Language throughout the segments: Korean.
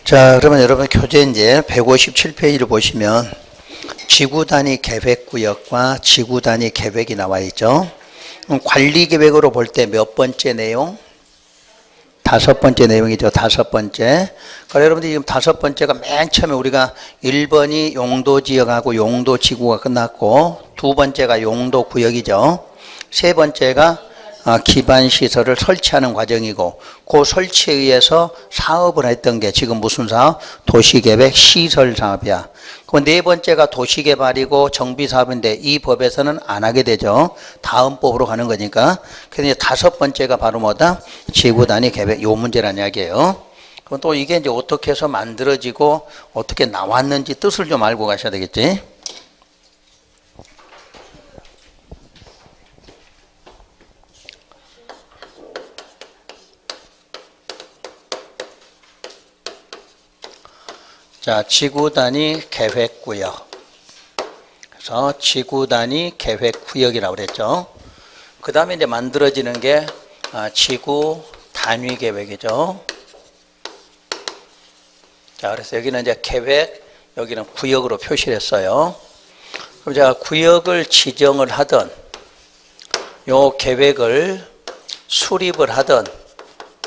자, 그러면 여러분 교재 이제 157페이지를 보시면 지구 단위 계획 구역과 지구 단위 계획이 나와 있죠. 관리 계획으로 볼 때 몇 번째 내용? 5번째 내용이죠. 5번째. 그래 여러분들 지금 5번째가 맨 처음에 우리가 1번이 용도 지역하고 용도 지구가 끝났고 2번째가 용도 구역이죠. 3번째가 기반 시설을 설치하는 과정이고 그 설치에 의해서 사업을 했던 게 지금 무슨 사업? 도시계획 시설 사업이야. 그 4번째가 도시개발이고 정비사업인데 이 법에서는 안 하게 되죠. 다음 법으로 가는 거니까. 그래서 이제 5번째가 바로 뭐다? 지구단위 계획. 요 문제란 이야기예요. 그럼 또 이게 이제 어떻게 해서 만들어지고 어떻게 나왔는지 뜻을 좀 알고 가셔야 되겠지. 자, 지구 단위 계획 구역. 그래서 지구 단위 계획 구역이라고 그랬죠. 그 다음에 이제 만들어지는 게 지구 단위 계획이죠. 자, 그래서 여기는 이제 계획, 여기는 구역으로 표시를 했어요. 그럼 제가 구역을 지정을 하든, 요 계획을 수립을 하든,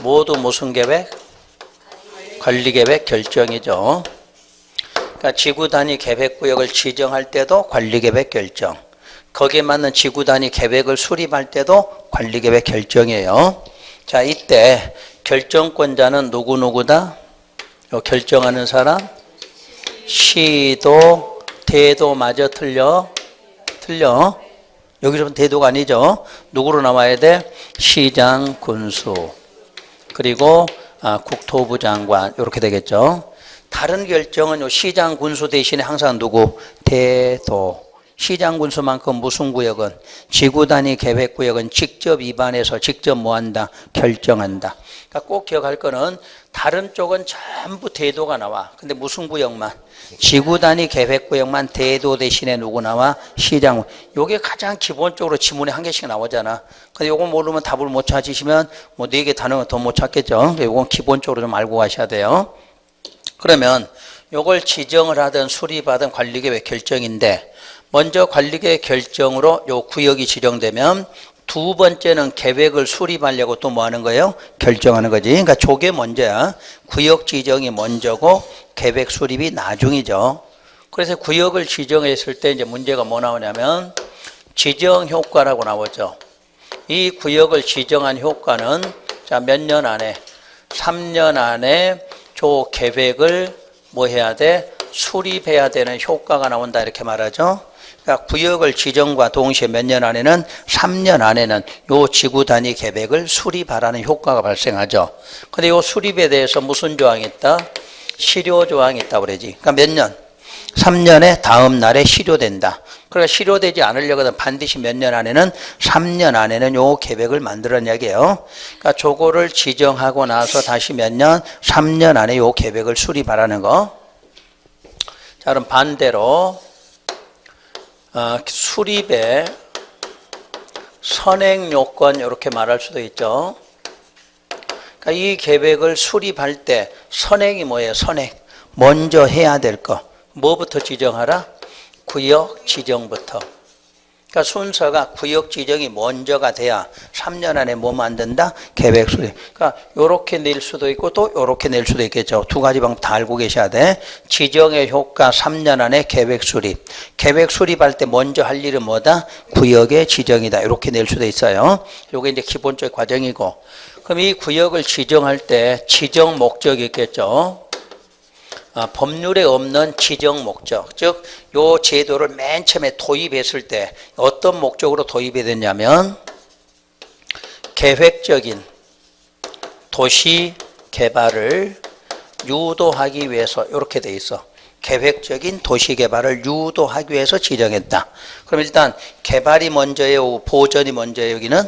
모두 무슨 계획? 관리 계획 결정이죠. 그러니까 지구 단위 계획 구역을 지정할 때도 관리 계획 결정. 거기에 맞는 지구 단위 계획을 수립할 때도 관리 계획 결정이에요. 자, 이때 결정권자는 누구누구다? 요 결정하는 사람? 시도, 대도 마저 틀려? 틀려? 여기서는 대도가 아니죠. 누구로 나와야 돼? 시장, 군수. 그리고 국토부 장관. 이렇게 되겠죠. 다른 결정은 요 시장 군수 대신에 항상 누구? 대도. 시장 군수만큼 무슨 구역은? 지구 단위 계획 구역은 직접 입안해서 직접 뭐한다? 결정한다. 그러니까 꼭 기억할 거는 다른 쪽은 전부 대도가 나와. 근데 무슨 구역만? 지구 단위 계획 구역만 대도 대신에 누구 나와? 시장. 요게 가장 기본적으로 지문에 한 개씩 나오잖아. 근데 요거 모르면 답을 못 찾으시면 뭐 4개 단어는 더 못 찾겠죠. 요건 기본적으로 좀 알고 가셔야 돼요. 그러면 요걸 지정을 하든 수립하든 관리계획 결정인데 먼저 관리계획 결정으로 요 구역이 지정되면 두 번째는 계획을 수립하려고 또 뭐 하는 거예요? 결정하는 거지. 그러니까 저게 먼저야. 구역 지정이 먼저고 계획 수립이 나중이죠. 그래서 구역을 지정했을 때 이제 문제가 뭐 나오냐면 지정 효과라고 나오죠. 이 구역을 지정한 효과는 자, 몇 년 안에? 3년 안에 저 계획을 뭐 해야 돼? 수립해야 되는 효과가 나온다 이렇게 말하죠. 그러니까 구역을 지정과 동시에 몇 년 안에는 3년 안에는 요 지구 단위 계획을 수립하라는 효과가 발생하죠. 근데 요 수립에 대해서 무슨 조항이 있다? 실효 조항이 있다고 그러지. 그러니까 몇 년? 3년의 다음 날에 실효된다. 그러니까 실효되지 않으려거든 반드시 몇 년 안에는 3년 안에는 요 계획을 만들어낸 이야기예요. 그러니까 저거를 지정하고 나서 다시 몇 년? 3년 안에 요 계획을 수립하라는 거. 자, 그럼 반대로 수립의 선행 요건 이렇게 말할 수도 있죠. 그러니까 이 계획을 수립할 때 선행이 뭐예요? 선행. 먼저 해야 될 거. 뭐부터 지정하라? 구역 지정부터. 그러니까 순서가 구역 지정이 먼저가 돼야 3년 안에 뭐 만든다? 계획 수립. 그러니까 요렇게 낼 수도 있고 또 요렇게 낼 수도 있겠죠. 두 가지 방법 다 알고 계셔야 돼. 지정의 효과 3년 안에 계획 수립. 계획 수립할 때 먼저 할 일은 뭐다? 구역의 지정이다. 이렇게 낼 수도 있어요. 요게 이제 기본적 과정이고. 그럼 이 구역을 지정할 때 지정 목적이 있겠죠. 법률에 없는 지정 목적, 즉 요 제도를 맨 처음에 도입했을 때 어떤 목적으로 도입이 됐냐면 계획적인 도시 개발을 유도하기 위해서 이렇게 돼 있어. 계획적인 도시 개발을 유도하기 위해서 지정했다. 그럼 일단 개발이 먼저예요, 보전이 먼저예요? 여기는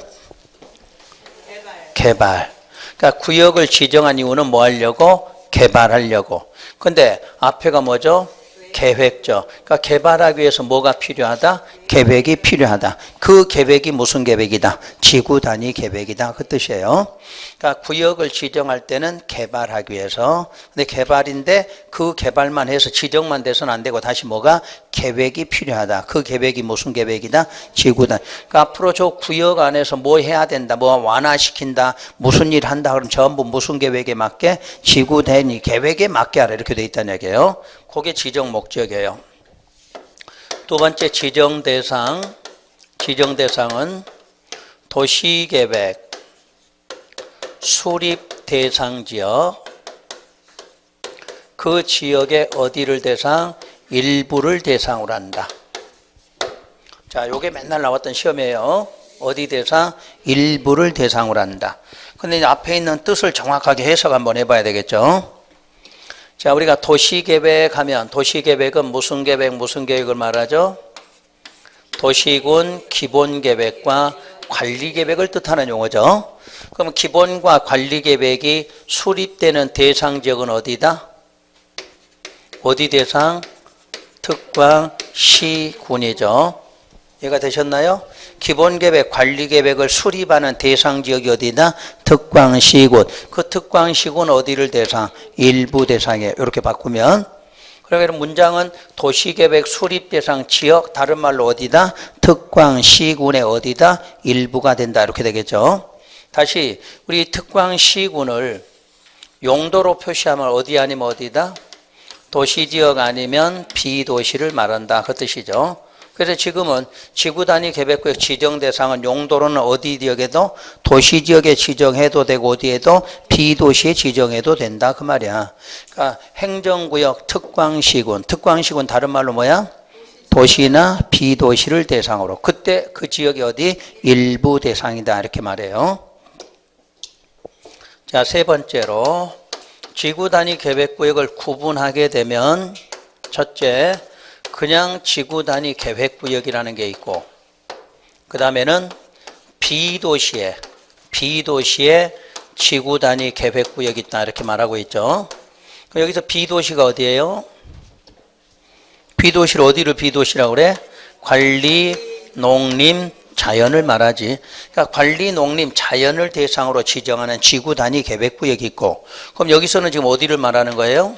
개발. 그러니까 구역을 지정한 이유는 뭐 하려고? 개발하려고. 근데 앞에가 뭐죠? 계획적. 그러니까 개발하기 위해서 뭐가 필요하다? 계획이 필요하다. 그 계획이 무슨 계획이다? 지구 단위 계획이다. 그 뜻이에요. 그러니까 구역을 지정할 때는 개발하기 위해서. 근데 개발인데 그 개발만 해서 지정만 돼서는 안 되고 다시 뭐가 계획이 필요하다. 그 계획이 무슨 계획이다? 지구단. 그러니까 앞으로 저 구역 안에서 뭐 해야 된다, 뭐 완화시킨다, 무슨 일 한다 그러면 전부 무슨 계획에 맞게? 지구단위 계획에 맞게 하라 이렇게 돼 있다는 얘기예요. 그게 지정 목적이에요. 두 번째 지정 대상. 지정 대상은 도시계획 수립 대상 지역, 그 지역의 어디를 대상? 일부를 대상으로 한다. 자, 요게 맨날 나왔던 시험이에요. 어디 대상? 일부를 대상으로 한다. 근데 이제 앞에 있는 뜻을 정확하게 해석 한번 해봐야 되겠죠. 자, 우리가 도시계획 하면 도시계획은 무슨 계획, 무슨 계획을 말하죠? 도시군 기본계획과 관리계획을 뜻하는 용어죠. 그럼 기본과 관리계획이 수립되는 대상지역은 어디다? 어디 대상? 특광, 시, 군이죠. 이해가 되셨나요? 기본계획, 관리계획을 수립하는 대상지역이 어디다? 특광, 시군. 그 특광, 시군 어디를 대상? 일부 대상이에요. 이렇게 바꾸면. 그러면 문장은 도시계획 수립 대상 지역, 다른 말로 어디다? 특광, 시군의 어디다? 일부가 된다. 이렇게 되겠죠. 다시 우리 특광, 시군을 용도로 표시하면 어디 아니면 어디다? 도시지역 아니면 비도시를 말한다. 그 뜻이죠. 그래서 지금은 지구단위 계획구역 지정 대상은 용도로는 어디 지역에도 도시지역에 지정해도 되고 어디에도 비도시에 지정해도 된다. 그 말이야. 그러니까 행정구역 특광시군. 특광시군 다른 말로 뭐야? 도시나 비도시를 대상으로. 그때 그 지역이 어디? 일부 대상이다. 이렇게 말해요. 자, 세 번째로 지구단위 계획구역을 구분하게 되면 첫째, 그냥 지구단위 계획구역이라는 게 있고 그 다음에는 비도시에 지구단위 계획구역이 있다 이렇게 말하고 있죠. 그럼 여기서 비도시가 어디예요? 비도시를 어디를 비도시라고 그래? 관리, 농림, 자연을 말하지. 그러니까 관리, 농림, 자연을 대상으로 지정하는 지구단위 계획구역이 있고 그럼 여기서는 지금 어디를 말하는 거예요?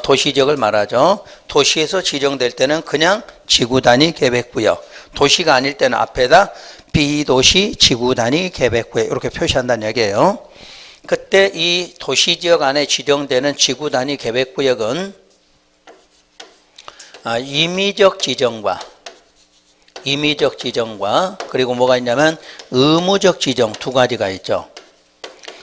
도시지역을 말하죠. 도시에서 지정될 때는 그냥 지구단위 계획구역, 도시가 아닐 때는 앞에다 비도시 지구단위 계획구역 이렇게 표시한다는 얘기예요. 그때 이 도시지역 안에 지정되는 지구단위 계획구역은 임의적 지정과 그리고 뭐가 있냐면 의무적 지정 두 가지가 있죠.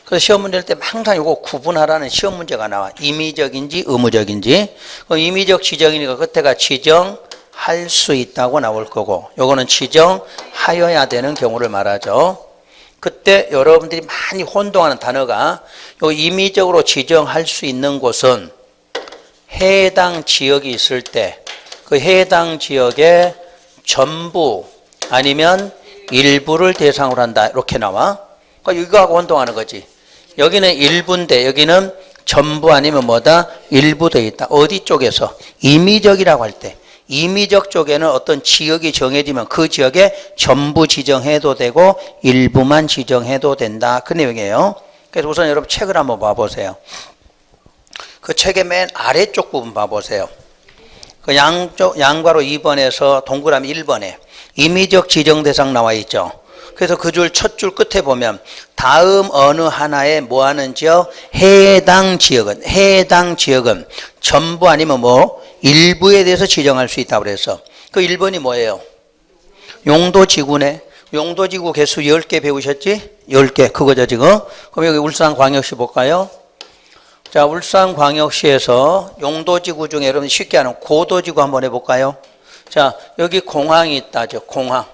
그래서 시험 문제 할 때 항상 이거 구분하라는 시험 문제가 나와. 임의적인지 의무적인지. 임의적 지정이니까 그때가 지정할 수 있다고 나올 거고 요거는 지정하여야 되는 경우를 말하죠. 그때 여러분들이 많이 혼동하는 단어가 요 임의적으로 지정할 수 있는 곳은 해당 지역이 있을 때 그 해당 지역의 전부 아니면 일부를 대상으로 한다 이렇게 나와. 그러니까 이거하고 혼동하는 거지. 여기는 일부인데 여기는 전부 아니면 뭐다? 일부 되어 있다. 어디 쪽에서? 임의적이라고 할 때. 임의적 쪽에는 어떤 지역이 정해지면 그 지역에 전부 지정해도 되고 일부만 지정해도 된다. 그 내용이에요. 그래서 우선 여러분 책을 한번 봐보세요. 그 책의 맨 아래쪽 부분 봐보세요. 그 양괄호 2번에서 동그라미 1번에 임의적 지정 대상 나와 있죠. 그래서 그 줄 첫 줄 끝에 보면 다음 어느 하나에 뭐 하는 지역? 해당 지역은 전부 아니면 뭐 일부에 대해서 지정할 수 있다고 그래서 그 1번이 뭐예요? 용도지구네. 용도지구 개수 10개 배우셨지? 10개 그거죠 지금. 그럼 여기 울산광역시 볼까요? 자, 울산광역시에서 용도지구 중에 여러분 쉽게 하는 고도지구 한번 해볼까요? 자, 여기 공항이 있다죠. 공항.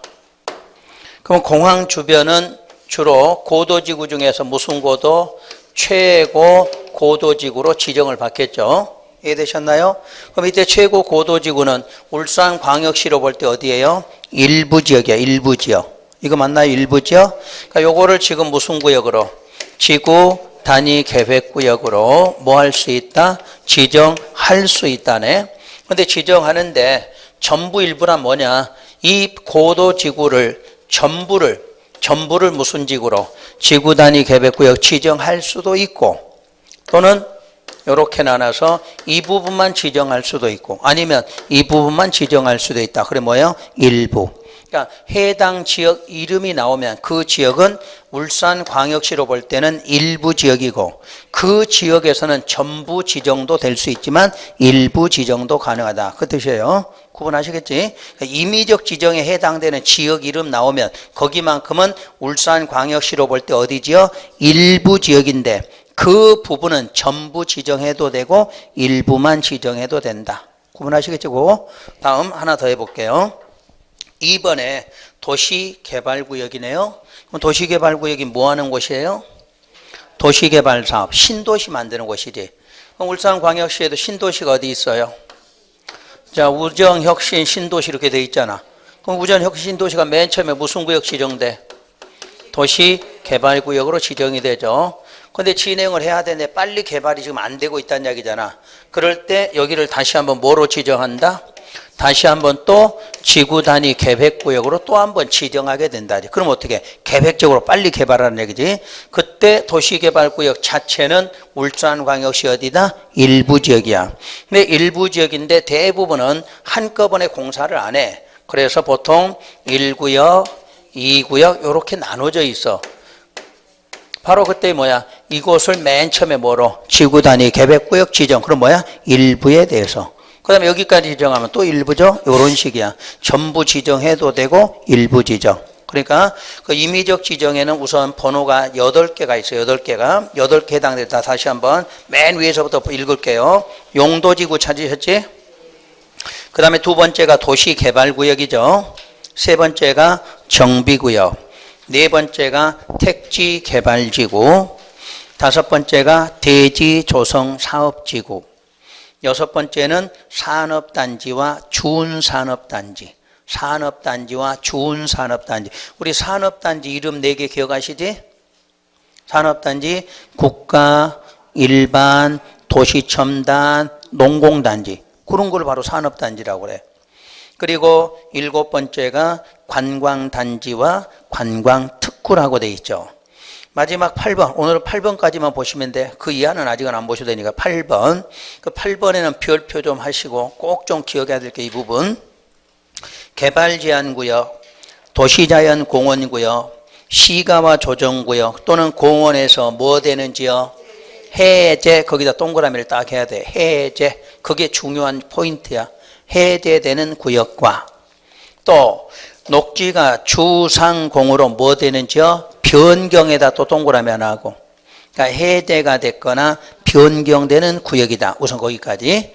그럼 공항 주변은 주로 고도지구 중에서 무슨 고도? 최고 고도지구로 지정을 받겠죠. 이해되셨나요? 그럼 이때 최고 고도지구는 울산광역시로 볼 때 어디예요? 일부 지역이야. 일부 지역. 이거 맞나요? 일부 지역? 그러니까 요거를 지금 무슨 구역으로? 지구 단위 계획구역으로 뭐 할 수 있다? 지정할 수 있다네. 근데 지정하는데 전부 일부란 뭐냐? 이 고도지구를 전부를 전부를 무슨 지구로 지구 단위 계획구역 지정할 수도 있고 또는 이렇게 나눠서 이 부분만 지정할 수도 있고 아니면 이 부분만 지정할 수도 있다. 그래 뭐예요? 일부. 그러니까 해당 지역 이름이 나오면 그 지역은 울산광역시로 볼 때는 일부 지역이고 그 지역에서는 전부 지정도 될 수 있지만 일부 지정도 가능하다. 그 뜻이에요. 구분하시겠지? 그러니까 임의적 지정에 해당되는 지역 이름 나오면 거기만큼은 울산광역시로 볼 때 어디지요? 일부 지역인데 그 부분은 전부 지정해도 되고 일부만 지정해도 된다. 구분하시겠죠? 다음 하나 더 해볼게요. 2번에 도시개발구역이네요. 그럼 도시개발구역이 뭐 하는 곳이에요? 도시개발사업, 신도시 만드는 곳이지. 그럼 울산광역시에도 신도시가 어디 있어요? 자, 우정혁신 신도시 이렇게 돼 있잖아. 그럼 우정혁신 신도시가 맨 처음에 무슨 구역 지정돼? 도시개발구역으로 지정이 되죠. 근데 진행을 해야 되는데 빨리 개발이 지금 안 되고 있다는 이야기잖아. 그럴 때 여기를 다시 한번 뭐로 지정한다? 다시 한번 또 지구 단위 계획구역으로 또 한번 지정하게 된다. 그럼 어떻게? 계획적으로 빨리 개발하는 얘기지. 그때 도시개발구역 자체는 울산광역시 어디다? 일부 지역이야. 근데 일부 지역인데 대부분은 한꺼번에 공사를 안 해. 그래서 보통 1구역, 2구역 이렇게 나눠져 있어. 바로 그때 뭐야? 이곳을 맨 처음에 뭐로? 지구 단위 계획구역 지정. 그럼 뭐야? 일부에 대해서. 그 다음에 여기까지 지정하면 또 일부죠? 이런 식이야. 전부 지정해도 되고 일부 지정. 그러니까 그 임의적 지정에는 우선 번호가 8개가 있어요. 8개가. 8개 해당된다. 다시 한번 맨 위에서부터 읽을게요. 용도지구 찾으셨지? 그 다음에 두 번째가 도시개발구역이죠. 세 번째가 정비구역. 네 번째가 택지개발지구. 다섯 번째가 대지조성사업지구. 여섯 번째는 산업단지와 준산업단지. 산업단지와 준산업단지. 우리 산업단지 이름 4개 기억하시지? 산업단지, 국가, 일반, 도시첨단, 농공단지. 그런 걸 바로 산업단지라고 그래. 그리고 일곱 번째가 관광단지와 관광특구라고 돼 있죠. 마지막 8번, 오늘은 8번까지만 보시면 돼. 그 이하는 아직은 안 보셔도 되니까 8번. 그 8번에는 별표 좀 하시고 꼭 좀 기억해야 될 게 이 부분. 개발제한구역, 도시자연공원구역, 시가와 조정구역 또는 공원에서 뭐 되는지요? 해제, 거기다 동그라미를 딱 해야 돼. 해제, 그게 중요한 포인트야. 해제되는 구역과 또 녹지가 주상공으로 뭐 되는지요? 변경에다 또 동그라미 하나 하고. 그러니까 해제가 됐거나 변경되는 구역이다. 우선 거기까지.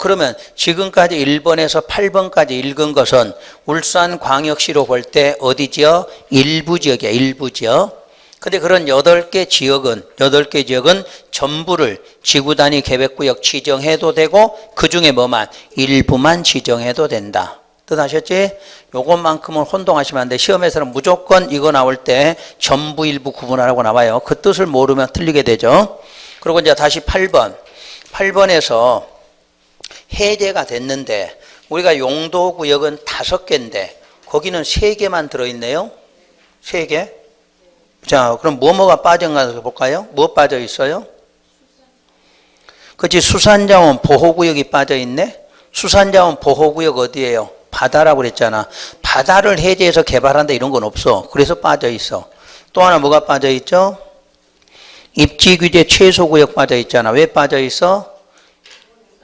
그러면 지금까지 1번에서 8번까지 읽은 것은 울산광역시로 볼 때 어디지요? 일부 지역이야. 일부 지역. 근데 그런 8개 지역은 전부를 지구 단위 계획구역 지정해도 되고 그중에 뭐만? 일부만 지정해도 된다. 뜻하셨지? 요것만큼은 혼동하시면 안 돼. 시험에서는 무조건 이거 나올 때 전부 일부 구분하라고 나와요. 그 뜻을 모르면 틀리게 되죠. 그리고 이제 다시 8번. 8번에서 해제가 됐는데 우리가 용도구역은 5개인데 거기는 3개만 들어있네요. 3개. 자, 그럼 뭐가 빠져나가서 볼까요? 뭐 빠져 있어요? 그치, 수산자원 보호구역이 빠져 있네? 수산자원 보호구역 어디예요? 바다라고 그랬잖아. 바다를 해제해서 개발한다 이런 건 없어. 그래서 빠져 있어. 또 하나 뭐가 빠져 있죠? 입지규제 최소구역 빠져 있잖아. 왜 빠져 있어?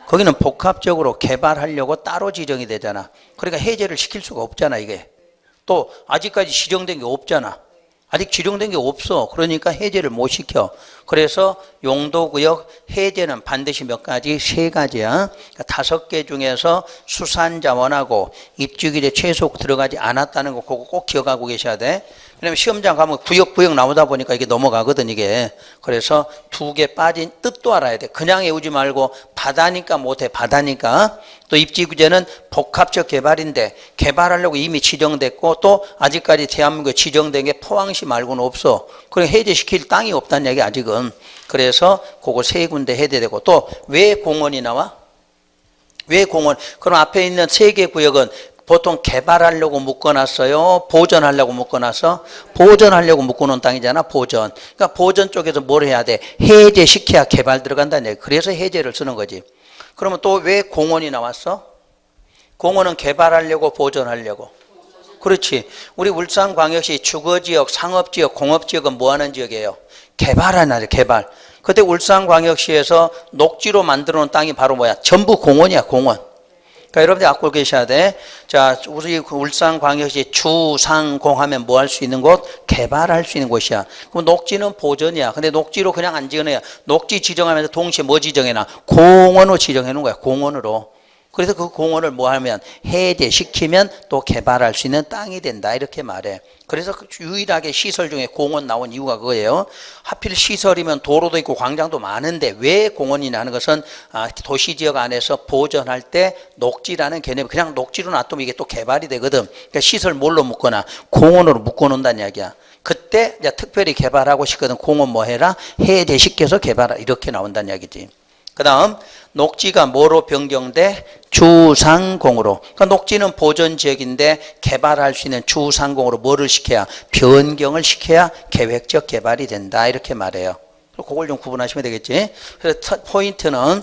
거기는 복합적으로 개발하려고 따로 지정이 되잖아. 그러니까 해제를 시킬 수가 없잖아, 이게. 또 아직까지 지정된 게 없잖아. 아직 지정된 게 없어. 그러니까 해제를 못 시켜. 그래서 용도구역 해제는 반드시 몇 가지? 3가지야. 그러니까 5개 중에서 수산자원하고 입주기재 최소 들어가지 않았다는 거 그거 꼭 기억하고 계셔야 돼. 왜냐면 시험장 가면 구역 나오다 보니까 이게 넘어가거든, 이게. 그래서 2개 빠진 뜻도 알아야 돼. 그냥 외우지 말고 바다니까 못해, 바다니까. 또 입지규제는 복합적 개발인데 개발하려고 이미 지정됐고 또 아직까지 대한민국에 지정된 게 포항시 말고는 없어. 그래 해제시킬 땅이 없다는 얘기 아직은. 그래서 그거 3군데 해제되고 또 왜 공원이 나와? 왜 공원? 그럼 앞에 있는 3개 구역은 보통 개발하려고 묶어놨어요? 보전하려고 묶어놨어? 보전하려고 묶어놓은 땅이잖아, 보전. 그러니까 보전 쪽에서 뭘 해야 돼? 해제시켜야 개발 들어간다는 얘기. 그래서 해제를 쓰는 거지. 그러면 또 왜 공원이 나왔어? 공원은 개발하려고 보전하려고. 그렇지. 우리 울산광역시 주거지역, 상업지역, 공업지역은 뭐 하는 지역이에요? 개발하는 거죠, 개발. 그때 울산광역시에서 녹지로 만들어 놓은 땅이 바로 뭐야? 전부 공원이야, 공원. 그러니까 여러분들 갖고 계셔야 돼. 자, 우리 울산광역시 주상공 하면 뭐 할 수 있는 곳? 개발할 수 있는 곳이야. 그럼 녹지는 보전이야. 근데 녹지로 그냥 안 지어내야. 녹지 지정하면서 동시에 뭐 지정해놔? 공원으로 지정해 놓은 거야, 공원으로. 그래서 그 공원을 뭐 하면 해제시키면 또 개발할 수 있는 땅이 된다 이렇게 말해. 그래서 유일하게 시설 중에 공원 나온 이유가 그거예요. 하필 시설이면 도로도 있고 광장도 많은데 왜 공원이냐 하는 것은 도시지역 안에서 보전할 때 녹지라는 개념이 그냥 녹지로 놔두면 이게 또 개발이 되거든. 그러니까 시설 뭘로 묶거나 공원으로 묶어놓는다는 이야기야. 그때 이제 특별히 개발하고 싶거든. 공원 뭐 해라? 해제시켜서 개발하라 이렇게 나온다는 이야기지. 그 다음 녹지가 뭐로 변경돼? 주상공으로. 그러니까 녹지는 보전지역인데 개발할 수 있는 주상공으로 뭐를 시켜야? 변경을 시켜야 계획적 개발이 된다 이렇게 말해요. 그걸 좀 구분하시면 되겠지. 그래서 포인트는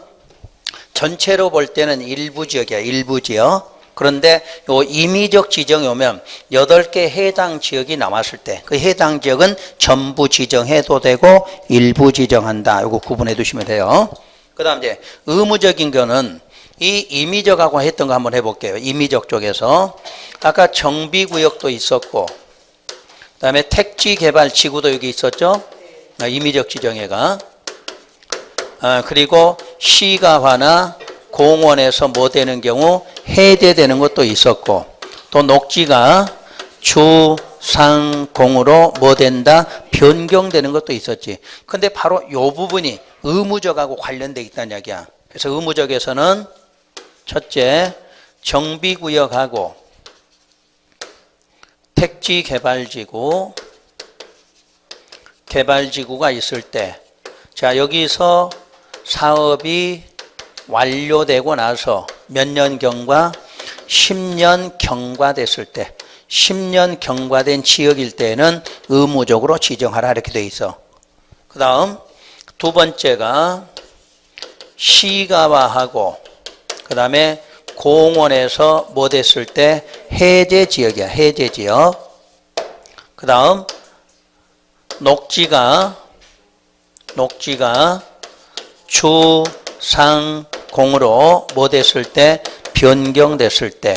전체로 볼 때는 일부지역이야, 일부지역. 그런데 요 임의적 지정이 오면 8개 해당 지역이 남았을 때 그 해당 지역은 전부 지정해도 되고 일부 지정한다. 요거 구분해 두시면 돼요. 그 다음 이제 의무적인 거는 이 임의적하고 했던 거 한번 해볼게요. 임의적 쪽에서 아까 정비구역도 있었고 그 다음에 택지개발지구도 여기 있었죠. 임의적 지정회가 그리고 시가화나 공원에서 뭐 되는 경우 해제되는 것도 있었고 또 녹지가 주상공으로 뭐 된다? 변경되는 것도 있었지. 근데 바로 요 부분이 의무적하고 관련돼 있다는 이야기야. 그래서 의무적에서는 첫째, 정비구역하고 택지개발지구, 개발지구가 있을 때, 자, 여기서 사업이 완료되고 나서 몇 년 경과? 10년 경과됐을 때, 10년 경과된 지역일 때는 의무적으로 지정하라 이렇게 돼 있어. 그 다음 두 번째가 시가화하고 그 다음에 공원에서 뭐 됐을 때 해제지역이야, 해제지역. 그 다음 녹지가 주상공으로 뭐 됐을 때 변경됐을 때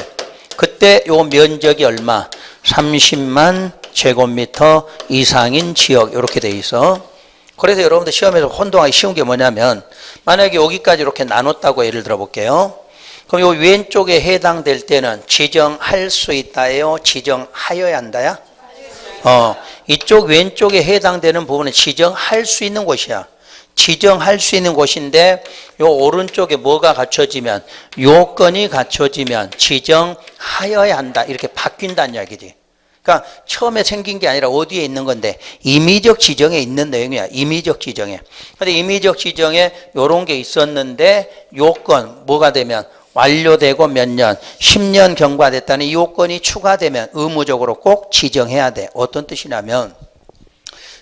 그때 요 면적이 얼마? 30만 제곱미터 이상인 지역 이렇게 돼 있어. 그래서 여러분들 시험에서 혼동하기 쉬운 게 뭐냐면 만약에 여기까지 이렇게 나눴다고 예를 들어 볼게요. 그럼 요 왼쪽에 해당될 때는 지정할 수 있다예요? 지정하여야 한다야? 이쪽 왼쪽에 해당되는 부분은 지정할 수 있는 곳이야. 지정할 수 있는 곳인데 요 오른쪽에 뭐가 갖춰지면 요건이 갖춰지면 지정하여야 한다 이렇게 바뀐다는 이야기지. 그러니까 처음에 생긴 게 아니라 어디에 있는 건데 임의적 지정에 있는 내용이야. 임의적 지정에. 근데 임의적 지정에 요런 게 있었는데 요건 뭐가 되면 완료되고 몇 년 10년 경과됐다는 이 요건이 추가되면 의무적으로 꼭 지정해야 돼. 어떤 뜻이냐면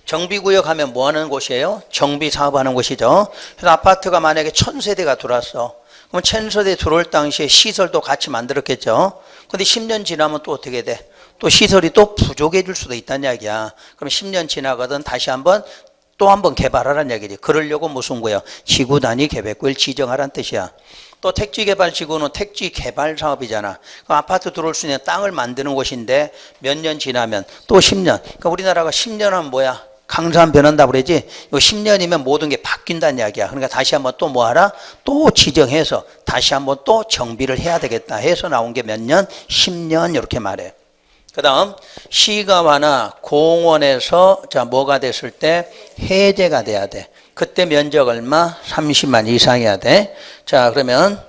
정비구역 하면 뭐 하는 곳이에요? 정비 사업하는 곳이죠. 그래서 아파트가 만약에 1000세대가 들어왔어. 그럼 1000세대 들어올 당시에 시설도 같이 만들었겠죠. 근데 10년 지나면 또 어떻게 돼? 또 시설이 또 부족해질 수도 있다는 이야기야. 그럼 10년 지나거든 다시 한번 또 한번 개발하라는 얘기지. 그러려고 무슨 거예요? 지구 단위 계획구를 지정하라는 뜻이야. 또 택지개발지구는 택지개발 사업이잖아. 그럼 아파트 들어올 수 있는 땅을 만드는 곳인데 몇 년 지나면 또 10년. 그러니까 우리나라가 10년 하면 뭐야? 강산 변한다고 그러지? 요 10년이면 모든 게 바뀐다는 이야기야. 그러니까 다시 한번 또 뭐 하라? 또 지정해서 다시 한번 또 정비를 해야 되겠다 해서 나온 게 몇 년? 10년 이렇게 말해. 그 다음 시가화나 공원에서 자 뭐가 됐을 때 해제가 돼야 돼. 그때 면적 얼마? 30만 이상이어야 돼. 자 그러면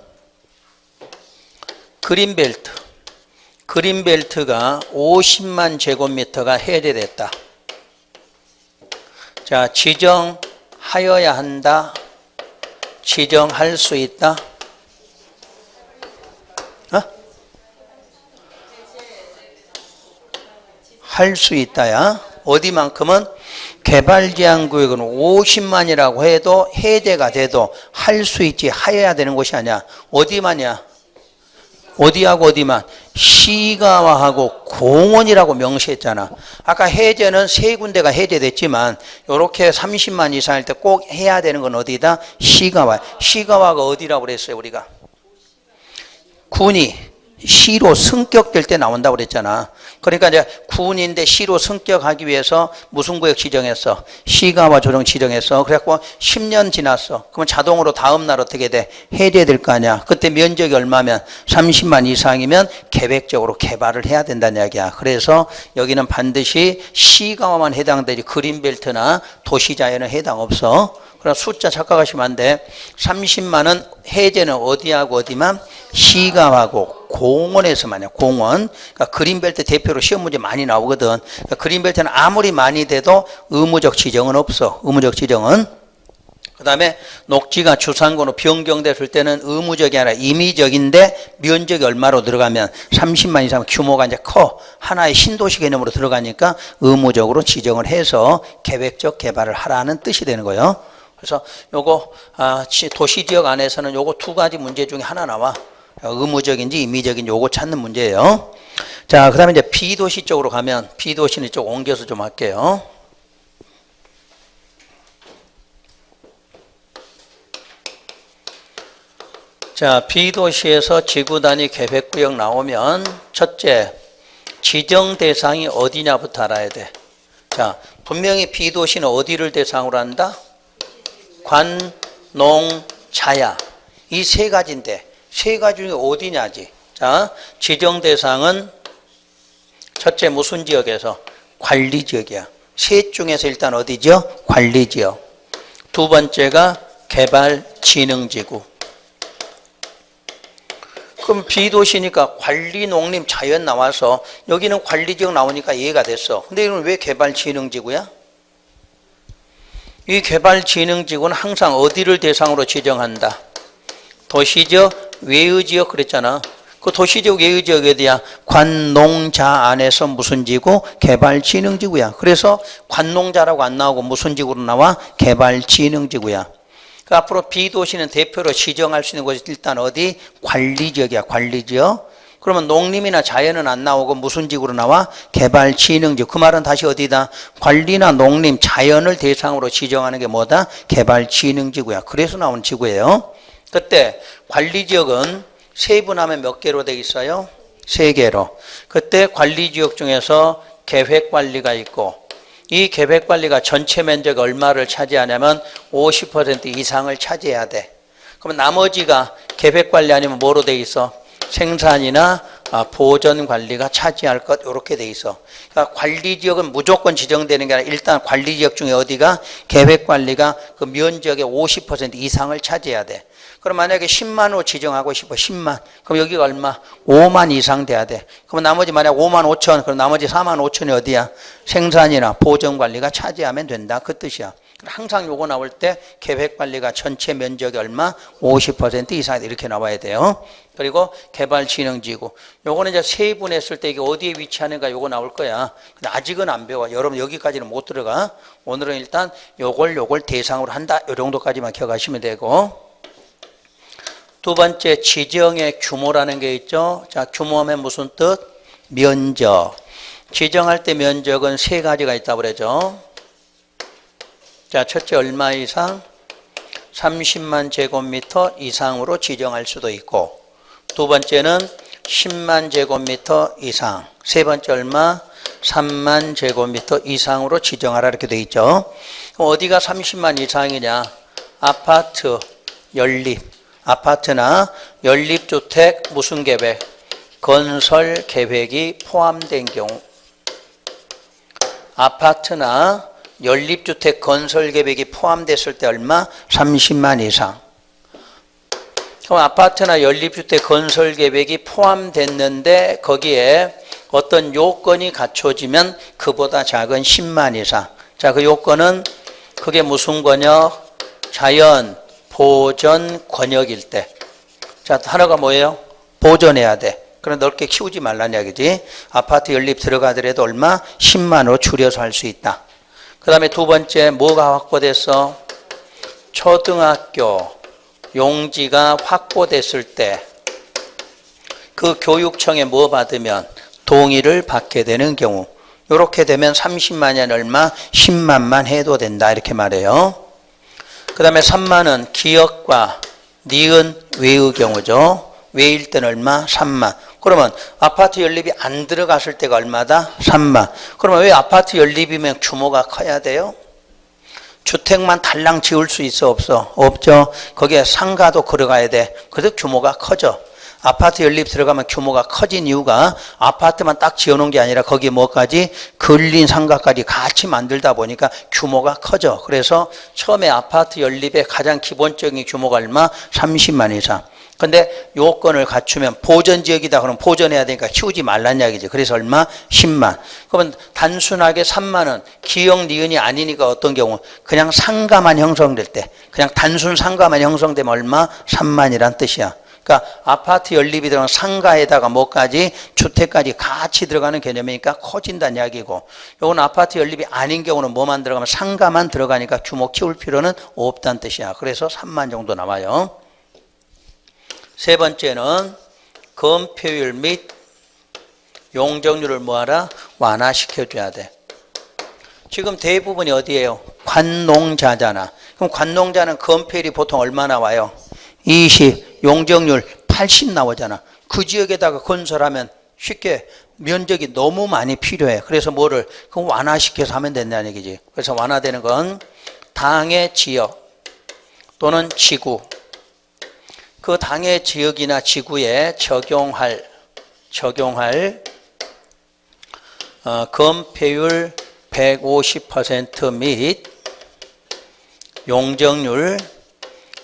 그린벨트가 50만 제곱미터가 해제됐다. 자, 지정하여야 한다. 지정할 수 있다. 할 수 있다야. 어디만큼은 개발제한구역은 50만이라고 해도 해제가 돼도 할 수 있지 하여야 되는 곳이 아니야. 어디만이야? 어디하고 어디만? 시가와하고 공원이라고 명시했잖아. 아까 해제는 세 군데가 해제됐지만 이렇게 30만 이상일 때 꼭 해야 되는 건 어디다? 시가와. 시가와가 어디라고 그랬어요 우리가? 군이 시로 승격될 때 나온다고 그랬잖아. 그러니까 이제 군인데 시로 승격하기 위해서 무슨 구역 지정했어? 시가와 조정 지정했어. 그래갖고 10년 지났어. 그러면 자동으로 다음 날 어떻게 돼? 해제될 거 아니야. 그때 면적이 얼마면? 30만 이상이면 계획적으로 개발을 해야 된다는 이야기야. 그래서 여기는 반드시 시가와만 해당되지 그린벨트나 도시자연은 해당 없어. 그럼 숫자 착각하시면 안 돼. 30만은 해제는 어디하고 어디만? 시가하고 공원에서만요. 공원. 그러니까 그린벨트 대표로 시험 문제 많이 나오거든. 그러니까 그린벨트는 아무리 많이 돼도 의무적 지정은 없어. 의무적 지정은. 그 다음에 녹지가 주상권으로 변경됐을 때는 의무적이 아니라 임의적인데 면적이 얼마로 들어가면 30만 이상 규모가 이제 커. 하나의 신도시 개념으로 들어가니까 의무적으로 지정을 해서 계획적 개발을 하라는 뜻이 되는 거예요. 그래서 요거 도시지역 안에서는 요거 두 가지 문제 중에 하나 나와. 의무적인지 임의적인지 요거 찾는 문제예요. 자, 그 다음에 이제 비도시 쪽으로 가면 비도시는 쪽 옮겨서 좀 할게요. 자, 비도시에서 지구 단위 계획구역 나오면 첫째, 지정 대상이 어디냐부터 알아야 돼. 자, 분명히 비도시는 어디를 대상으로 한다? 관, 농, 자야. 이 세 가지인데 세 가지 중에 어디냐지. 자, 지정 대상은 첫째 무슨 지역에서? 관리지역이야. 셋 중에서 일단 어디죠? 관리지역. 두 번째가 개발진흥지구. 그럼 비도시니까 관리, 농림, 자연 나와서 여기는 관리지역 나오니까 이해가 됐어. 근데 이건 왜 개발진흥지구야? 이 개발진흥지구는 항상 어디를 대상으로 지정한다? 도시지역, 외의지역 그랬잖아. 그 도시지역, 외의지역 어디야? 관농자 안에서 무슨 지구? 개발진흥지구야. 그래서 관농자라고 안 나오고 무슨 지구로 나와? 개발진흥지구야. 그 앞으로 비도시는 대표로 지정할 수 있는 곳이 일단 어디? 관리지역이야. 관리지역. 그러면 농림이나 자연은 안 나오고 무슨 지구로 나와? 개발진흥지구. 그 말은 다시 어디다? 관리나 농림, 자연을 대상으로 지정하는 게 뭐다? 개발진흥지구야. 그래서 나온 지구예요. 그때 관리지역은 세분하면 몇 개로 돼 있어요? 3개로. 그때 관리지역 중에서 계획관리가 있고 이 계획관리가 전체 면적 얼마를 차지하냐면 50% 이상을 차지해야 돼. 그러면 나머지가 계획관리 아니면 뭐로 돼 있어? 생산이나 보존관리가 차지할 것 이렇게 돼 있어. 그러니까 관리지역은 무조건 지정되는 게 아니라 일단 관리지역 중에 어디가? 계획관리가 그 면적의 50% 이상을 차지해야 돼. 그럼 만약에 10만으로 지정하고 싶어. 10만. 그럼 여기가 얼마? 5만 이상 돼야 돼. 그럼 나머지 만약 5만 5천, 그럼 나머지 4만 5천이 어디야? 생산이나 보존관리가 차지하면 된다. 그 뜻이야. 항상 요거 나올 때 계획관리가 전체 면적이 얼마? 50% 이상 이렇게 나와야 돼요. 그리고 개발진흥지구. 요거는 이제 세분했을 때 이게 어디에 위치하는가 요거 나올 거야. 근데 아직은 안 배워. 여러분 여기까지는 못 들어가. 오늘은 일단 요걸 대상으로 한다. 요 정도까지만 기억하시면 되고. 두 번째 지정의 규모라는 게 있죠. 자, 규모하면 무슨 뜻? 면적. 지정할 때 면적은 세 가지가 있다고 그러죠. 자, 첫째 얼마 이상? 30만 제곱미터 이상으로 지정할 수도 있고 두 번째는 10만 제곱미터 이상. 세 번째 얼마? 3만 제곱미터 이상으로 지정하라 이렇게 돼 있죠. 그럼 어디가 30만 이상이냐? 아파트, 연립. 아파트나 연립주택 무슨 계획? 건설 계획이 포함된 경우. 아파트나 연립주택 건설 계획이 포함됐을 때 얼마? 30만 이상. 그럼 아파트나 연립주택 건설 계획이 포함됐는데 거기에 어떤 요건이 갖춰지면 그보다 작은 10만 이상. 자, 그 요건은 그게 무슨 권역? 자연, 보존 권역일 때. 자, 하나가 뭐예요? 보존해야 돼. 그럼 넓게 키우지 말란 이야기지. 아파트 연립 들어가더라도 얼마? 10만으로 줄여서 할 수 있다. 그 다음에 두 번째 뭐가 확보됐어? 초등학교 용지가 확보됐을 때 그 교육청에 뭐 받으면 동의를 받게 되는 경우, 이렇게 되면 30만이 아니라 얼마? 10만만 해도 된다 이렇게 말해요. 그 다음에 3만은 기역과 니은 외의 경우죠. 외일 때는 얼마? 3만. 그러면 아파트 연립이 안 들어갔을 때가 얼마다? 3만. 그러면 왜 아파트 연립이면 규모가 커야 돼요? 주택만 달랑 지을 수 있어 없어? 없죠. 거기에 상가도 걸어가야 돼. 그래서 규모가 커져. 아파트 연립 들어가면 규모가 커진 이유가 아파트만 딱 지어놓은 게 아니라 거기에 뭐까지? 근린 상가까지 같이 만들다 보니까 규모가 커져. 그래서 처음에 아파트 연립의 가장 기본적인 규모가 얼마? 30만 이상. 근데 요건을 갖추면 보전지역이다 그러면 보전해야 되니까 키우지 말란 이야기지. 그래서 얼마? 10만. 그러면 단순하게 3만은 기역 니은이 아니니까 어떤 경우? 그냥 상가만 형성될 때, 그냥 단순 상가만 형성되면 얼마? 3만이란 뜻이야. 그러니까 아파트 연립이 들어간 상가에다가 뭐까지? 주택까지 같이 들어가는 개념이니까 커진다는 이야기고, 요건 아파트 연립이 아닌 경우는 뭐만 들어가면 상가만 들어가니까 규모 키울 필요는 없다는 뜻이야. 그래서 3만 정도 나와요. 세 번째는 건폐율 및 용적률을 뭐하라? 완화시켜줘야 돼. 지금 대부분이 어디예요? 관농자잖아. 그럼 관농자는 건폐율이 보통 얼마 나와요? 20, 용적률 80 나오잖아. 그 지역에다가 건설하면 쉽게 면적이 너무 많이 필요해. 그래서 뭐를? 그럼 완화시켜서 하면 된다는 얘기지. 그래서 완화되는 건 당의 지역 또는 지구, 그 당의 지역이나 지구에 적용할 건폐율 150% 및 용적률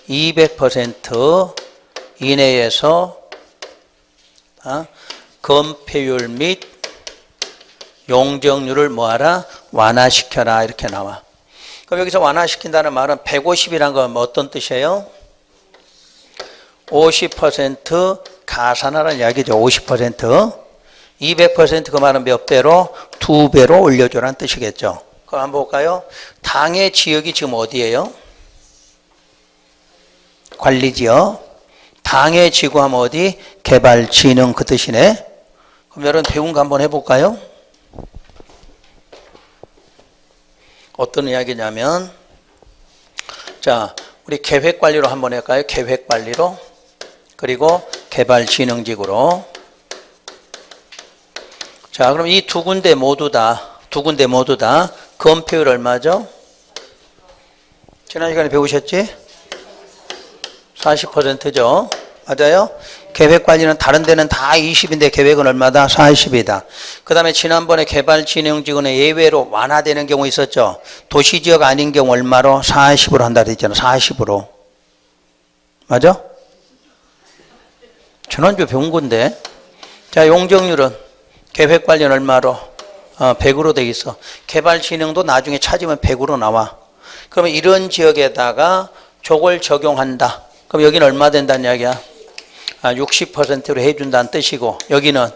200% 이내에서 건폐율 및 용적률을 뭐하라? 완화시켜라 이렇게 나와. 그럼 여기서 완화시킨다는 말은 150이란 건 어떤 뜻이에요? 50% 가산하라는 이야기죠. 50%. 200% 그 말은 몇 배로? 2배로 올려줘라는 뜻이겠죠. 그럼 한번 볼까요? 당의 지역이 지금 어디예요? 관리지역. 당의 지구하면 어디? 개발진흥 그 뜻이네. 그럼 여러분 배운 거 한번 해볼까요? 어떤 이야기냐면, 자, 우리 계획관리로 한번 할까요? 계획관리로. 그리고 개발진흥지구로. 자, 그럼 이 두 군데 모두 다 건폐율 얼마죠? 지난 시간에 배우셨지? 40%죠. 맞아요? 계획관리는 다른 데는 다 20인데 계획은 얼마다? 40이다. 그 다음에 지난번에 개발진흥지구는 예외로 완화되는 경우 있었죠. 도시지역 아닌 경우 얼마로? 40으로 한다 그랬잖아. 40으로. 맞아? 지난주에 배운 건데. 자, 용적률은 계획관리는 얼마로? 100으로 돼 있어. 개발진흥도 나중에 찾으면 100으로 나와. 그러면 이런 지역에다가 저걸 적용한다. 그럼 여기는 얼마 된다는 이야기야? 60%로 해준다는 뜻이고, 여기는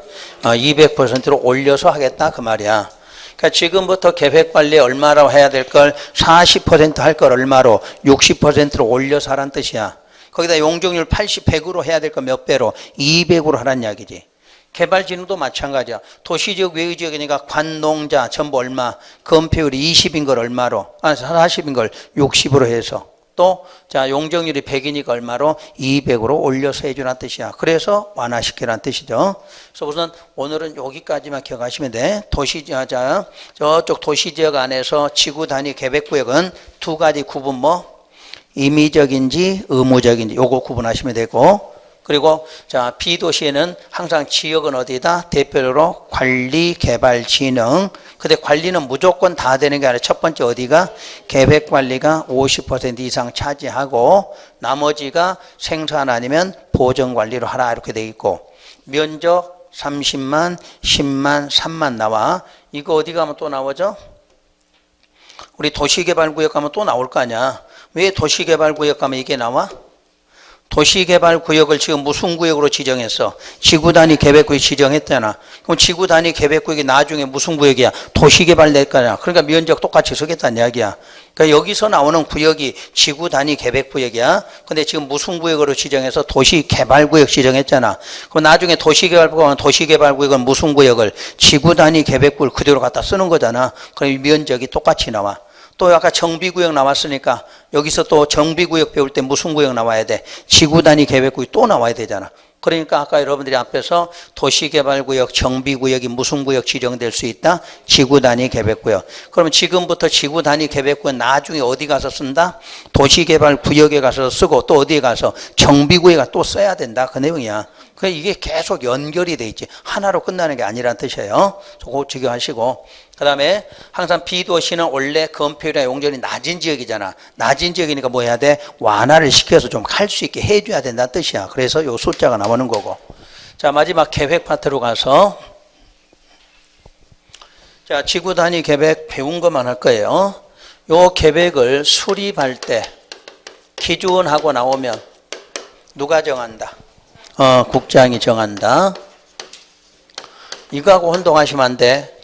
200%로 올려서 하겠다 그 말이야. 그러니까 지금부터 계획관리에 얼마라고 해야 될 걸 40% 할 걸 얼마로? 60%로 올려서 하라는 뜻이야. 거기다 용적률 80, 100으로 해야 될 거 몇 배로? 200으로 하라는 이야기지. 개발진흥도 마찬가지야. 도시지역 외의지역이니까 관농자 전부 얼마? 건폐율이 20인 걸 얼마로? 40인 걸 60으로 해서. 또, 자, 용적률이 100이니까 얼마로? 200으로 올려서 해주라는 뜻이야. 그래서 완화시키라는 뜻이죠. 그래서 우선 오늘은 여기까지만 기억하시면 돼. 저쪽 도시지역 안에서 지구 단위 계획구역은 두 가지 구분 뭐? 임의적인지 의무적인지 요거 구분하시면 되고, 그리고 자, B도시에는 항상 지역은 어디다? 대표적으로 관리, 개발, 진흥. 근데 관리는 무조건 다 되는 게 아니라 첫 번째 어디가? 계획관리가 50% 이상 차지하고 나머지가 생산 아니면 보전관리로 하라 이렇게 돼 있고, 면적 30만, 10만, 3만 나와. 이거 어디 가면 또 나오죠? 우리 도시개발구역 가면 또 나올 거 아니야. 왜 도시개발구역 가면 이게 나와? 도시개발구역을 지금 무슨 구역으로 지정했어? 지구단위 계획구역 지정했잖아. 그럼 지구단위 계획구역이 나중에 무슨 구역이야? 도시개발 낼 거냐. 그러니까 면적 똑같이 서겠다는 이야기야. 그러니까 여기서 나오는 구역이 지구단위 계획구역이야. 근데 지금 무슨 구역으로 지정해서 도시개발구역 지정했잖아. 그럼 나중에 도시개발구역은 무슨 구역을? 지구단위 계획구역을 그대로 갖다 쓰는 거잖아. 그럼 이 면적이 똑같이 나와. 또 아까 정비구역 나왔으니까 여기서 또 정비구역 배울 때 무슨 구역 나와야 돼? 지구단위 계획구역 또 나와야 되잖아. 그러니까 아까 여러분들이 앞에서 도시개발구역, 정비구역이 무슨 구역 지정될 수 있다? 지구단위 계획구역. 그러면 지금부터 지구단위 계획구역 나중에 어디 가서 쓴다? 도시개발구역에 가서 쓰고 또 어디에 가서? 정비구역에 또 써야 된다. 그 내용이야. 그러니까 이게 계속 연결이 돼 있지. 하나로 끝나는 게 아니란 뜻이에요. 그거 지켜하시고. 그 다음에 항상 B도시는 원래 건폐율이나 용적률이 낮은 지역이잖아. 낮은 지역이니까 뭐 해야 돼? 완화를 시켜서 좀 갈 수 있게 해줘야 된다는 뜻이야. 그래서 요 숫자가 나오는 거고. 자, 마지막 계획 파트로 가서 자, 지구단위 계획 배운 것만 할 거예요. 요 계획을 수립할 때 기준하고 나오면 누가 정한다? 국장이 정한다. 이거하고 혼동하시면 안 돼.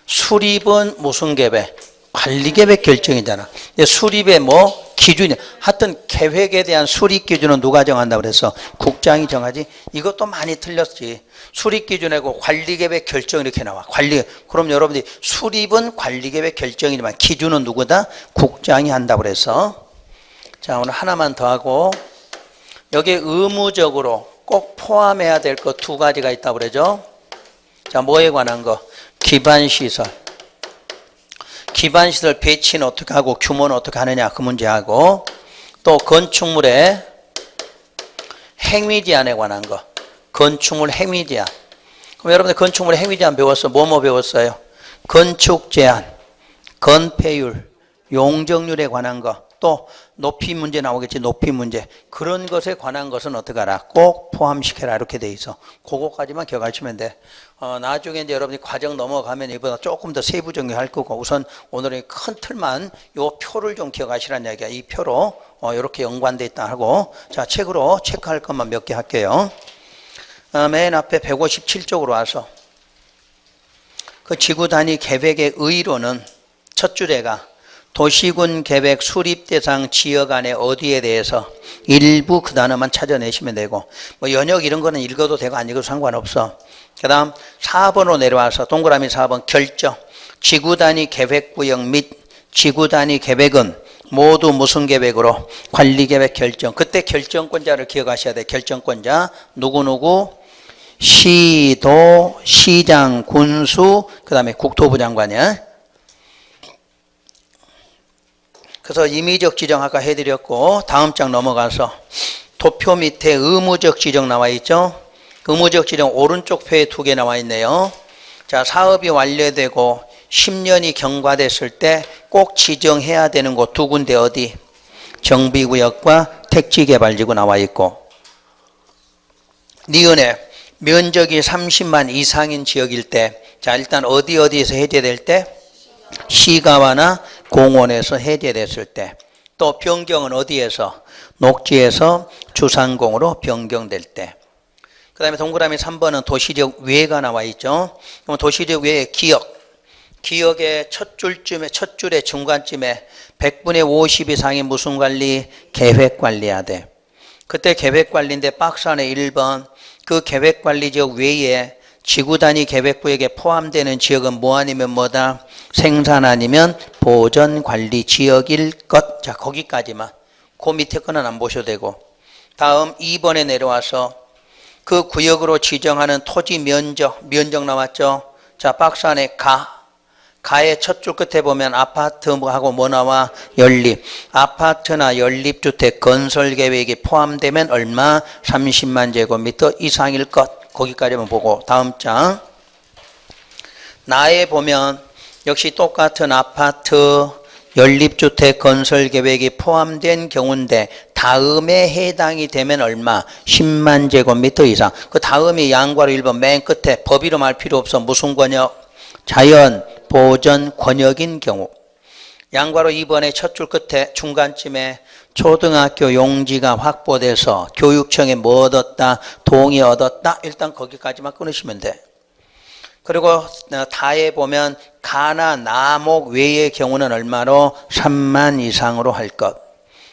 수립은 무슨 계획? 관리계획 결정이잖아. 수립의 뭐 기준이, 하여튼 계획에 대한 수립 기준은 누가 정한다고 그랬어? 국장이 정하지. 이것도 많이 틀렸지. 수립 기준이고 관리계획 결정 이렇게 나와. 그럼 여러분들이 수립은 관리계획 결정이지만 기준은 누구다? 국장이 한다고 그랬어. 자, 오늘 하나만 더 하고 여기에 의무적으로 꼭 포함해야 될 것 두 가지가 있다고 그러죠. 자, 뭐에 관한 거? 기반시설. 기반시설 배치는 어떻게 하고 규모는 어떻게 하느냐 그 문제하고 또 건축물의 행위제한에 관한 거. 건축물 행위제한. 그럼 여러분들 건축물 행위제한 배웠어? 뭐뭐 배웠어요? 건축제한, 건폐율, 용적률에 관한 거. 또 높이 문제 나오겠지. 높이 문제. 그런 것에 관한 것은 어떻게 하라? 꼭 포함시켜라. 이렇게 돼 있어. 그거까지만 기억하시면 돼. 나중에 이제 여러분이 과정 넘어가면 이보다 조금 더 세부 정리할 거고 우선 오늘은 큰 틀만 요 표를 좀 기억하시라는 이야기야. 이 표로 이렇게 연관돼 있다 하고 자, 책으로 체크할 것만 몇 개 할게요. 맨 앞에 157쪽으로 와서 그 지구단위 계획의 의의로는 첫 줄에가 도시군 계획 수립 대상 지역 안에 어디에 대해서 일부 그 단어만 찾아내시면 되고 뭐 연역 이런 거는 읽어도 되고 안 읽어도 상관없어. 그 다음 4번으로 내려와서 동그라미 4번 결정. 지구단위 계획구역 및 지구단위 계획은 모두 무슨 계획으로? 관리계획 결정. 그때 결정권자를 기억하셔야 돼. 결정권자 누구누구? 시도, 시장, 군수, 그 다음에 국토부 장관이야. 그래서 임의적 지정 아까 해드렸고 다음 장 넘어가서 도표 밑에 의무적 지정 나와 있죠. 의무적 지정 오른쪽 표에 2개 나와 있네요. 자, 사업이 완료되고 10년이 경과됐을 때 꼭 지정해야 되는 곳 2군데 어디? 정비구역과 택지개발지구 나와 있고 니은에 면적이 30만 이상인 지역일 때 자, 일단 어디에서 해제될 때? 시가와나 공원에서 해제됐을 때. 또 변경은 어디에서? 녹지에서 주상공으로 변경될 때. 그 다음에 동그라미 3번은 도시적 외가 나와 있죠. 그럼 도시적 외의 기역의 첫 줄의 중간쯤에 100분의 50 이상이 무슨 관리? 계획관리해야 돼. 그때 계획관리인데 박스 안에 1번 그 계획관리지역 외에 지구단위 계획구역에 포함되는 지역은 뭐 아니면 뭐다? 생산 아니면 보전관리 지역일 것. 자, 거기까지만. 그 밑에 거는 안 보셔도 되고. 다음 2번에 내려와서 그 구역으로 지정하는 토지 면적 나왔죠? 자, 박스 안에 가의 첫 줄 끝에 보면 아파트하고 뭐 나와? 연립. 아파트나 연립주택 건설계획이 포함되면 얼마? 30만 제곱미터 이상일 것. 거기까지만 보고 다음 장. 나에 보면 역시 똑같은 아파트, 연립주택 건설계획이 포함된 경우인데 다음에 해당이 되면 얼마? 10만 제곱미터 이상. 그 다음이 양괄호 1번 맨 끝에 법 이름 알 필요 없어. 무슨 권역? 자연, 보전, 권역인 경우. 양괄호 2번의 첫 줄 끝에 중간쯤에 초등학교 용지가 확보돼서 교육청에 뭐 얻었다, 동의 얻었다, 일단 거기까지만 끊으시면 돼. 그리고 다에 보면 가나 나목 외의 경우는 얼마로? 3만 이상으로 할 것.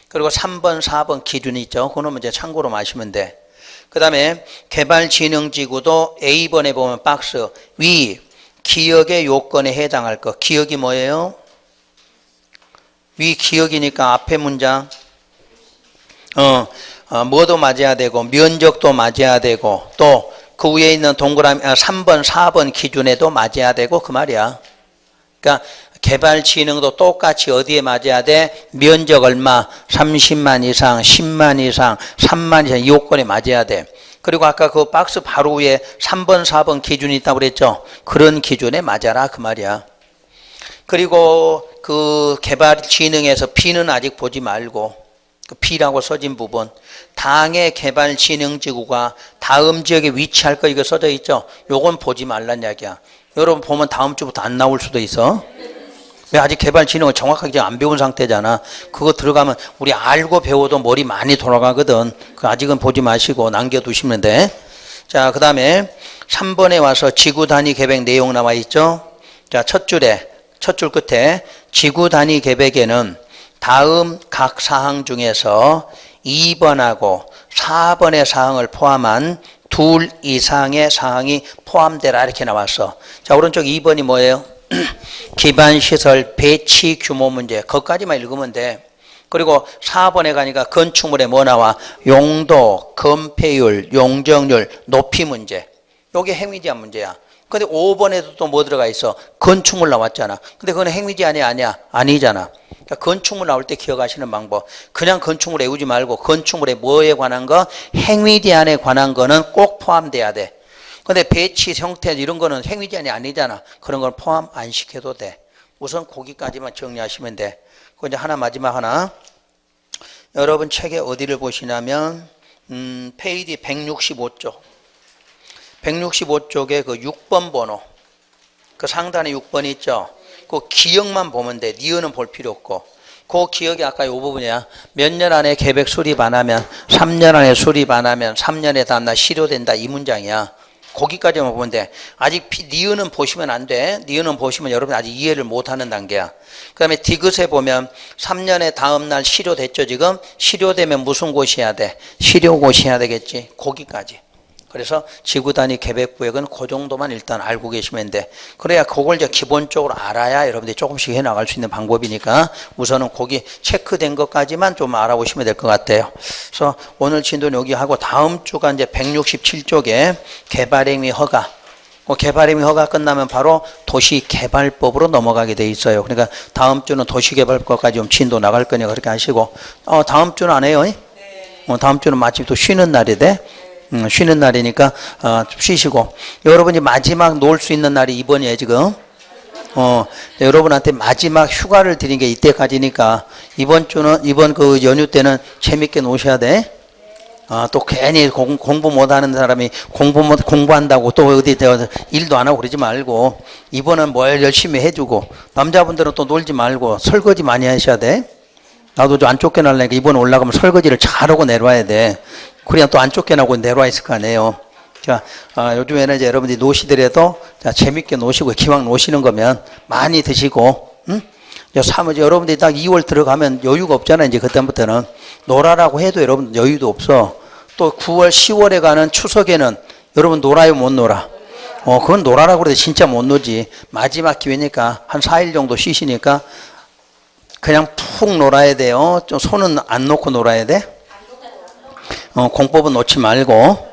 그리고 3번, 4번 기준이 있죠. 그거는 이제 참고로 마시면 돼. 그 다음에 개발진흥지구도 A번에 보면 박스 위 기역의 요건에 해당할 것. 기역이 뭐예요? 위 기역이니까 앞에 문장 뭐도 맞아야 되고 면적도 맞아야 되고 또 그 위에 있는 동그라미 3번, 4번 기준에도 맞아야 되고 그 말이야. 그러니까 개발진흥도 똑같이 어디에 맞아야 돼? 면적 얼마? 30만 이상, 10만 이상, 3만 이상 이 요건에 맞아야 돼. 그리고 아까 그 박스 바로 위에 3번, 4번 기준이 있다고 그랬죠? 그런 기준에 맞아라 그 말이야. 그리고 그 개발진흥에서 B는 아직 보지 말고 그 B라고 써진 부분 당의 개발진흥지구가 다음 지역에 위치할 거 이거 써져 있죠? 요건 보지 말란 이야기야. 여러분 보면 다음 주부터 안 나올 수도 있어. 왜 아직 개발진흥을 정확하게 안 배운 상태잖아. 그거 들어가면 우리 알고 배워도 머리 많이 돌아가거든. 그 아직은 보지 마시고 남겨두시면 돼. 자, 그 다음에 3번에 와서 지구 단위 계획 내용 나와 있죠? 자, 첫 줄 끝에 지구 단위 계획에는 다음 각 사항 중에서 2번하고 4번의 사항을 포함한 둘 이상의 사항이 포함되라 이렇게 나왔어. 자, 오른쪽 2번이 뭐예요? 기반시설 배치 규모 문제. 거기까지만 읽으면 돼. 그리고 4번에 가니까 건축물에 뭐 나와? 용도, 건폐율, 용적률, 높이 문제. 요게 행위제한 문제야. 근데 5번에도 또 뭐 들어가 있어? 건축물 나왔잖아. 근데 그건 행위제한이 아니야? 아니잖아. 그러니까 건축물 나올 때 기억하시는 방법. 그냥 건축물 외우지 말고 건축물에 뭐에 관한 거? 행위제한에 관한 거는 꼭 포함돼야 돼. 근데 배치, 형태 이런 거는 행위제한이 아니잖아. 그런 걸 포함 안 시켜도 돼. 우선 거기까지만 정리하시면 돼. 그 이제 하나 마지막 하나. 여러분 책에 어디를 보시냐면 페이지 165쪽. 165쪽에 그 6번 번호. 그 상단에 6번이 있죠. 그 기억만 보면 돼. 니은은 볼 필요 없고. 그 기억이 아까 이 부분이야. 몇 년 안에 계획 수립 안 하면 3년 안에 수립 안 하면 3년에 다음날 실효된다. 이 문장이야. 거기까지만 보면 돼. 아직 니은은 보시면 안 돼. 니은은 보시면 여러분 아직 이해를 못하는 단계야. 그 다음에 디귿에 보면 3년에 다음날 실효됐죠 지금? 실효되면 무슨 곳이 해야 돼? 실효곳이 해야 되겠지. 거기까지. 그래서 지구단위 계획구역은 그 정도만 일단 알고 계시면 돼. 그래야 그걸 이제 기본적으로 알아야 여러분들이 조금씩 해나갈 수 있는 방법이니까 우선은 거기 체크된 것까지만 좀 알아보시면 될 것 같아요. 그래서 오늘 진도는 여기 하고 다음 주가 이제 167쪽에 개발행위 허가. 개발행위 허가 끝나면 바로 도시개발법으로 넘어가게 돼 있어요. 그러니까 다음 주는 도시개발법까지 좀 진도 나갈 거니까 그렇게 하시고 다음 주는 안 해요? 다음 주는 마침 또 쉬는 날이 돼. 쉬는 날이니까 쉬시고 여러분이 마지막 놀 수 있는 날이 이번이에요 지금. 여러분한테 마지막 휴가를 드린 게 이때까지니까 이번 주는 이번 그 연휴 때는 재밌게 노셔야 돼. 또 괜히 공부 못하는 사람이 공부한다고 또 어디 일도 안 하고 그러지 말고 이번은 뭘 열심히 해주고 남자분들은 또 놀지 말고 설거지 많이 하셔야 돼. 나도 좀 안 쫓겨나려니까 이번 올라가면 설거지를 잘하고 내려와야 돼. 그래야 또 안 쫓겨나고 내려와 있을 거 아니에요. 자, 요즘에는 이제 여러분들이 노시더라도 자, 재밌게 노시고 기왕 노시는 거면 많이 드시고, 여러분들이 딱 2월 들어가면 여유가 없잖아. 이제 그때부터는 놀아라고 해도 여러분 여유도 없어. 또 9월, 10월에 가는 추석에는 여러분 놀아요, 못 놀아? 그건 놀아라고 그래도 진짜 못 놀지. 마지막 기회니까 한 4일 정도 쉬시니까 그냥 푹 놀아야 돼요. 좀 손은 안 놓고 놀아야 돼. 공법은 놓지 말고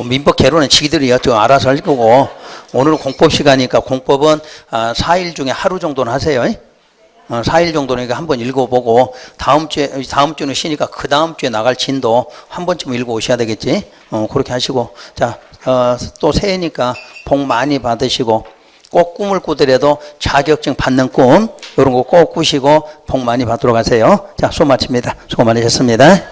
민법 개론은 지들이요 좀 알아서 할 거고 오늘은 공법 시간이니까 공법은 4일 중에 하루 정도는 하세요. 4일 정도니까 한번 읽어보고 다음 주는 쉬니까 그 다음 주에 나갈 진도 한 번쯤 읽어오셔야 되겠지. 그렇게 하시고 자, 또 새해니까 복 많이 받으시고 꼭 꿈을 꾸더라도 자격증 받는 꿈 이런 거 꼭 꾸시고 복 많이 받도록 하세요. 자, 수고 마칩니다. 수고 많으셨습니다.